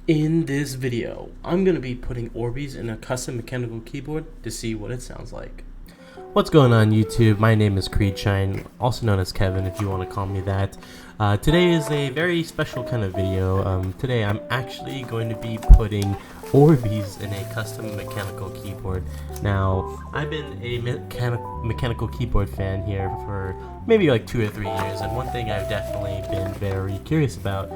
In this video, I'm going to be putting Orbeez in a custom mechanical keyboard to see what it sounds like. What's going on YouTube? My name is Creedshine, also known as Kevin if you want to call me that. Today is a very special kind of video. Today I'm actually going to be putting Orbeez in a custom mechanical keyboard. Now, I've been a mechanical keyboard fan here for maybe like 2 or 3 years, and one thing I've definitely been very curious about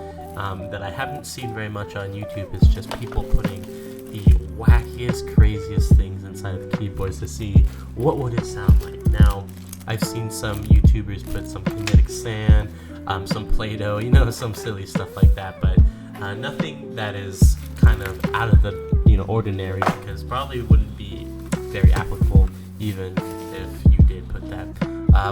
that I haven't seen very much on YouTube is just people putting the wackiest, craziest things inside of keyboards to see what would it sound like. Now, I've seen some YouTubers put some kinetic sand, some Play-Doh, some silly stuff like that, but nothing that is kind of out of the ordinary, because probably wouldn't be very applicable even if you did put that.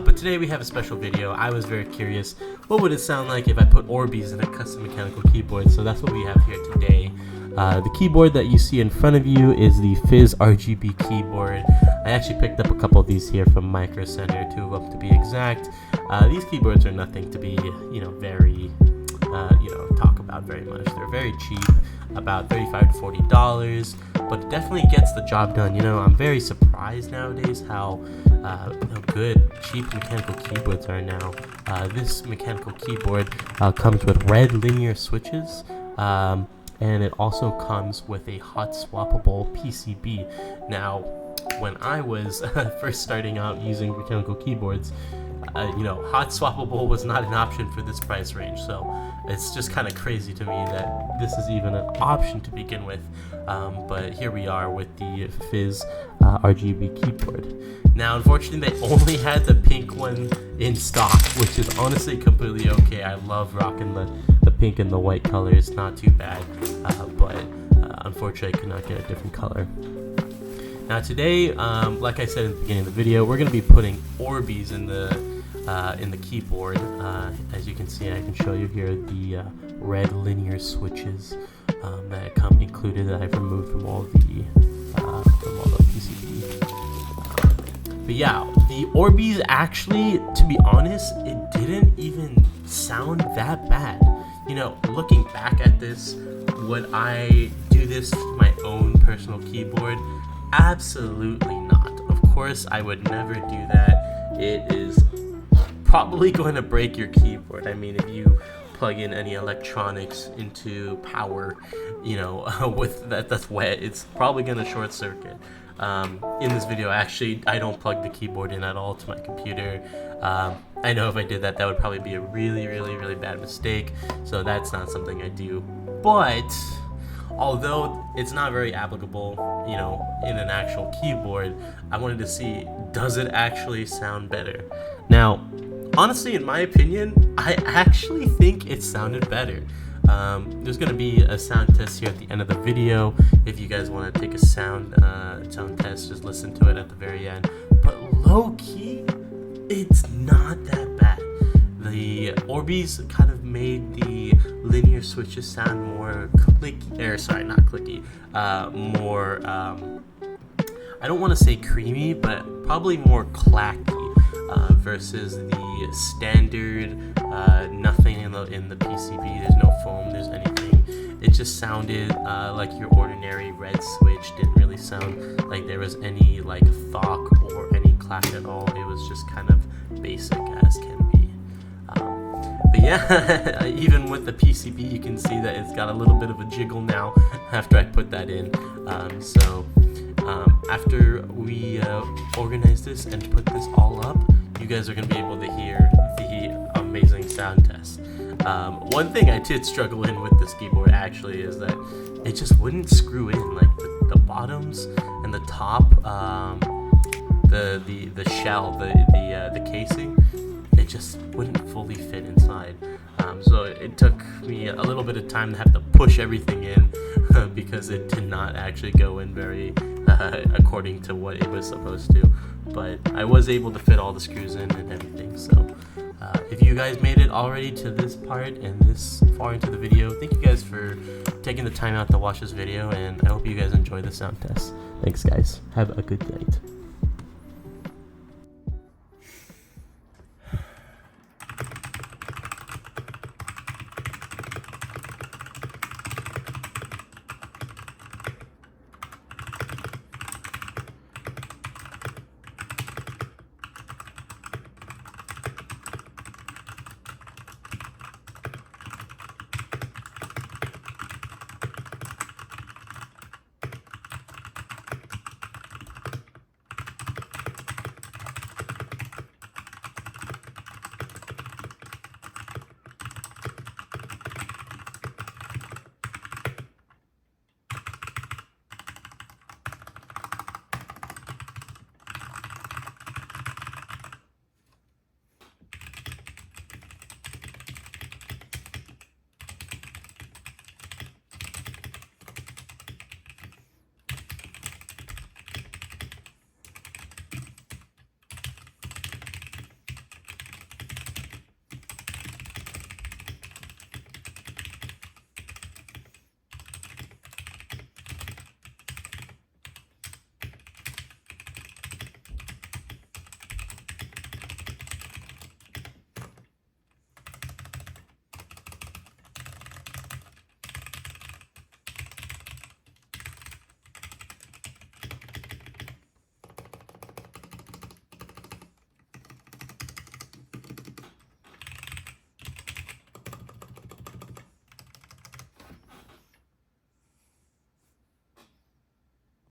But today we have a special video. I was very curious, what would it sound like if I put Orbeez in a custom mechanical keyboard? So that's what we have here today. The keyboard that you see in front of you is the Fizz RGB keyboard. I actually picked up a couple of these here from Micro Center, 2 of them to be exact. These keyboards are nothing to be, very, talk about very much. They're very cheap, about $35 to $40, but it definitely gets the job done. I'm very surprised nowadays how good cheap mechanical keyboards are now. This mechanical keyboard comes with red linear switches, and it also comes with a hot swappable PCB. Now, when I was first starting out using mechanical keyboards, hot swappable was not an option for this price range, so it's just kind of crazy to me that this is even an option to begin with. But here we are with the Fizz RGB keyboard. Now, unfortunately, they only had the pink one in stock, which is honestly completely okay. I love rocking the pink and the white colors, not too bad, but unfortunately I could not get a different color. Now today, like I said in the beginning of the video, we're going to be putting Orbeez in the keyboard. As you can see, I can show you here the red linear switches that come included that I've removed from all the PCB. But yeah, the Orbeez actually, to be honest, it didn't even sound that bad. Looking back at this, would I do this to my own personal keyboard? Absolutely not. Of course, I would never do that. It is probably going to break your keyboard. I mean, if you plug in any electronics into power, with that's wet, it's probably going to short circuit. In this video, actually, I don't plug the keyboard in at all to my computer. I know if I did that, that would probably be a really, really, really bad mistake. So that's not something I do. But although it's not very applicable, in an actual keyboard, I wanted to see, does it actually sound better? Now, honestly, in my opinion, I actually think it sounded better. There's going to be a sound test here at the end of the video. If you guys want to take a sound test, just listen to it at the very end. But low-key, it's not that bad. The Orbeez kind of made the linear switches sound more clicky, not clicky, more, I don't want to say creamy, but probably more clacky, versus the standard, nothing in the PCB, there's no foam, there's anything. It just sounded like your ordinary red switch. Didn't really sound like there was any thok or any clack at all. It was just kind of basic as can be. But yeah, even with the PCB, you can see that it's got a little bit of a jiggle now after I put that in. After we organize this and put this all up, you guys are going to be able to hear the amazing sound test. One thing I did struggle in with this keyboard actually is that it just wouldn't screw in, like the bottoms and the top, the shell, the casing. It just wouldn't fully fit inside. So it took me a little bit of time to have to push everything in because it did not actually go in very according to what it was supposed to. But I was able to fit all the screws in and everything. So if you guys made it already to this part and this far into the video, thank you guys for taking the time out to watch this video, and I hope you guys enjoy the sound test. Thanks guys. Have a good night.